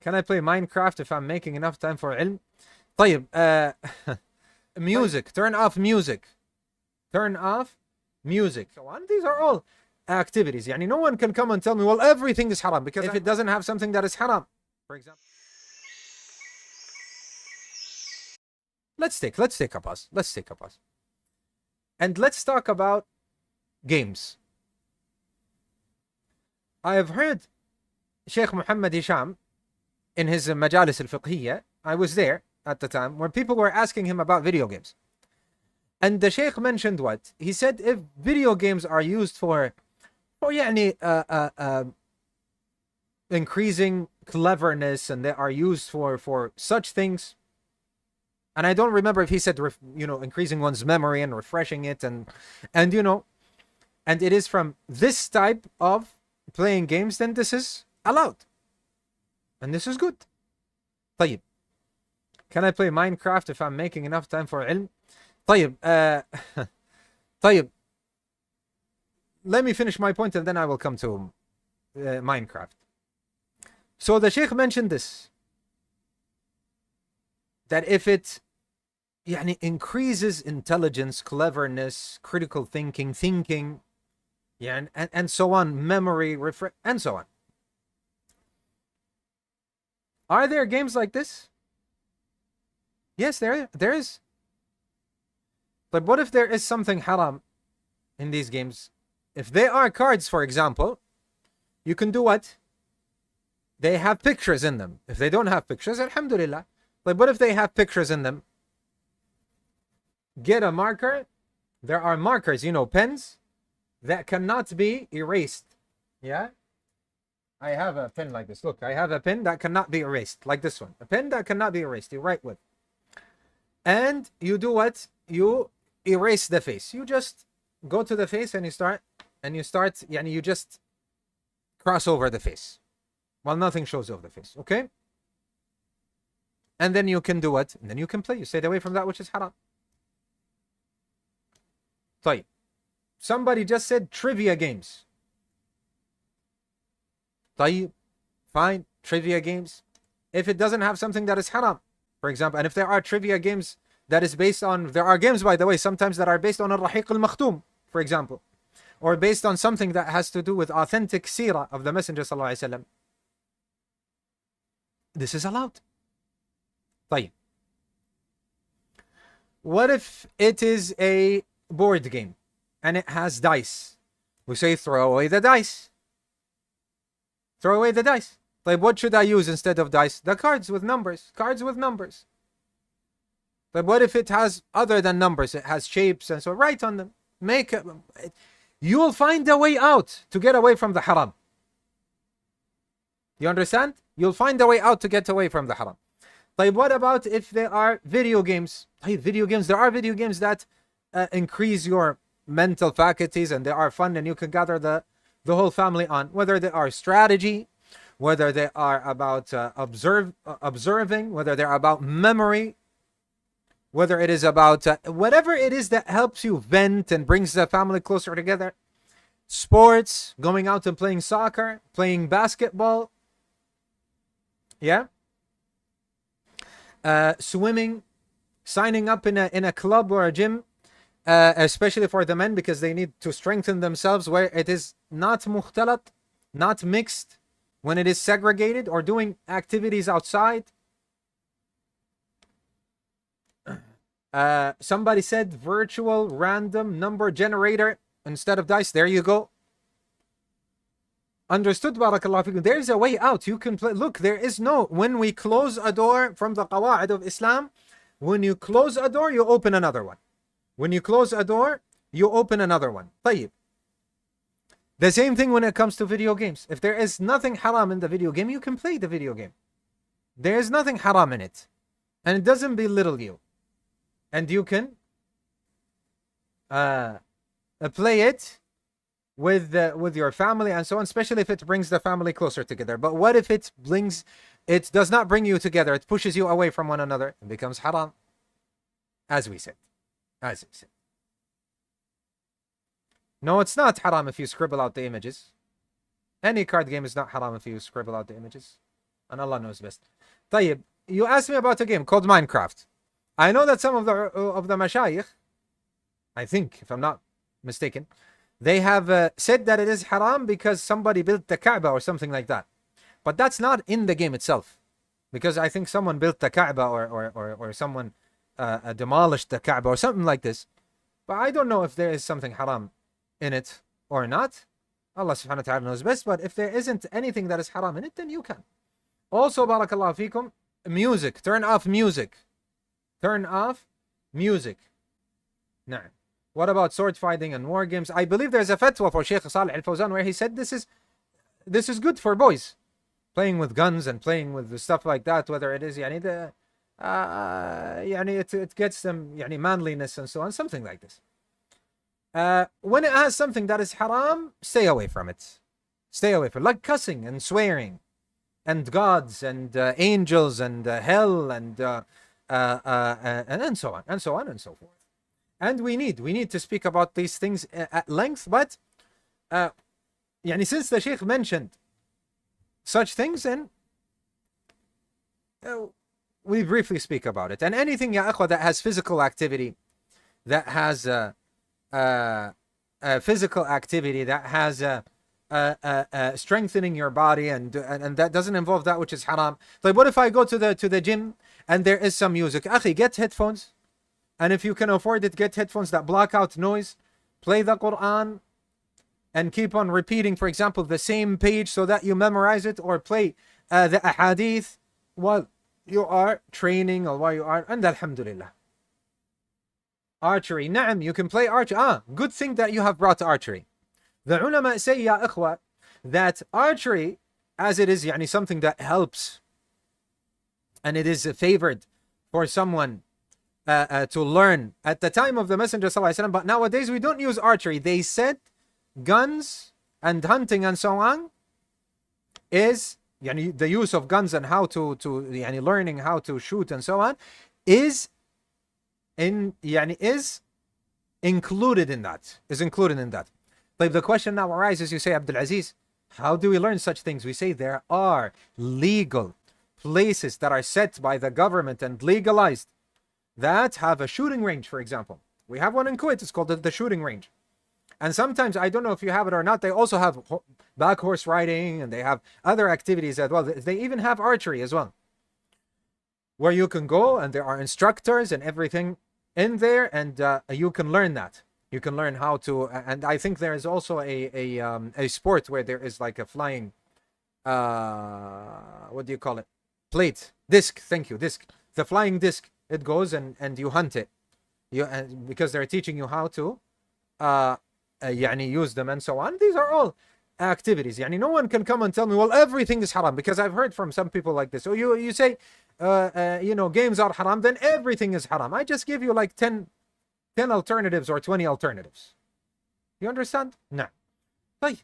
Can I play Minecraft if I'm making enough time for ilm? طيب, music. Turn off music. Turn off music. So on. These are all activities. Yani no one can come and tell me, well, everything is haram, because if it doesn't have something that is haram, for example. Let's take a pause. Let's take a pause. And let's talk about games. I have heard Sheikh Muhammad Hisham in his Majalis al-Fiqhiyya. I was there at the time where people were asking him about video games. And the Sheikh mentioned what? He said if video games are used for increasing cleverness, and they are used for such things, and I don't remember if he said, increasing one's memory and refreshing it, and it is from this type of playing games, then this is allowed. And this is good. طيب. Can I play Minecraft if I'm making enough time for ilm? طيب. طيب. Let me finish my point and then I will come to Minecraft. So the Sheikh mentioned this, that if it increases intelligence, cleverness, critical thinking, and so on, memory, and so on. Are there games like this? Yes, there is. But what if there is something haram in these games? If they are cards, for example, you can do what? They have pictures in them. If they don't have pictures, alhamdulillah. But what if they have pictures in them? Get a marker. There are markers, pens that cannot be erased. Yeah? I have a pen like this. Look, I have a pen that cannot be erased, like this one. A pen that cannot be erased. You write with. And you do what? You erase the face. You just go to the face and you just cross over the face while nothing shows over the face. Okay? And then you can do what? And then you can play. You stay away from that which is haram. طيب. Somebody just said trivia games. طيب. Fine. Trivia games. If it doesn't have something that is haram, for example, and if there are trivia games that is based on, there are games, by the way, sometimes that are based on Al-Rahiq al-Makhtum, for example, or based on something that has to do with authentic seerah of the Messenger sallallahu alaihi wasallam. This is allowed. طيب. What if it is a board game and it has dice? We say throw away the dice. Throw away the dice. Like, what should I use instead of dice? The cards with numbers. Cards with numbers. But what if it has other than numbers? It has shapes and so write on them. You will find a way out to get away from the haram. You understand? You'll find a way out to get away from the haram. But what about if there are video games? There are video games that increase your mental faculties and they are fun and you can gather the whole family on. Whether they are strategy, whether they are about observing, whether they're about memory, whether it is about whatever it is that helps you vent and brings the family closer together. Sports, going out and playing soccer, playing basketball. Yeah? Swimming, signing up in a club or a gym, especially for the men because they need to strengthen themselves, where it is not mukhtalat, not mixed, when it is segregated, or doing activities outside. Somebody said virtual random number generator instead of dice. There you go. Understood, barakallahu fikum. There's a way out. You can play. Look, there is no, when we close a door from the qawa'id of Islam, when you close a door, you open another one. When you close a door, you open another one. طيب. The same thing when it comes to video games. If there is nothing haram in the video game, you can play the video game. There is nothing haram in it. And it doesn't belittle you. And you can play it with your family and so on, especially if it brings the family closer together. But what if it does not bring you together, it pushes you away from one another, it becomes haram, as we said. No, it's not haram if you scribble out the images. Any card game is not haram if you scribble out the images. and Allah knows best. طيب, you asked me about a game called Minecraft. I know that some of the mashayikh, I think, if I'm not mistaken, they have said that it is haram because somebody built the Kaaba or something like that. But that's not in the game itself. Because I think someone built the Kaaba or someone demolished the Kaaba or something like this. But I don't know if there is something haram in it or not. Allah subhanahu wa ta'ala knows best. But if there isn't anything that is haram in it, then you can. Also, barakallahu feekum, music. Turn off music. Turn off music. Nah. What about sword fighting and war games? I believe there's a fatwa for Shaykh Salih Al-Fawzan where he said this is good for boys. Playing with guns and playing with stuff like that, whether it is it gets them manliness and so on, something like this. When it has something that is haram, stay away from it. Stay away from it. Like cussing and swearing and gods and angels and hell and so on and so on and so forth. And we need to speak about these things at length, but since the Shaykh mentioned such things, and we briefly speak about it. And anything, ya akhwa, that has physical activity, that has physical activity, that has strengthening your body, and that doesn't involve that which is haram. Like, what if I go to the gym and there is some music? Akhi, get headphones. And if you can afford it, get headphones that block out noise. Play the Quran and keep on repeating, for example, the same page so that you memorize it, or play the ahadith while you are training or while you are, and alhamdulillah. Archery, na'am, you can play archery. Good thing that you have brought archery. The ulama say, ya ikhwa, that archery, as it is something that helps and it is favored for someone to learn at the time of the Messenger ﷺ, but nowadays we don't use archery. They said guns and hunting and so on is the use of guns and how to learning how to shoot and so on is included in that. But the question now arises, you say, AbdulAziz, how do we learn such things? We say there are legal places that are set by the government and legalized that have a shooting range, for example. We have one in Kuwait, it's called the shooting range. And sometimes, I don't know if you have it or not, they also have back horse riding, and they have other activities as well. They even have archery as well, where you can go and there are instructors and everything in there, and you can learn that. You can learn how to, and I think there is also a sport where there is like a flying, what do you call it? Plate, disc, thank you, disc. The flying disc, it goes and you hunt it. Because they're teaching you how to use them and so on. These are all activities. No one can come and tell me, well, everything is haram, because I've heard from some people like this. So you say, games are haram, then everything is haram. I just give you like 10 alternatives or 20 alternatives. You understand? No. طيب.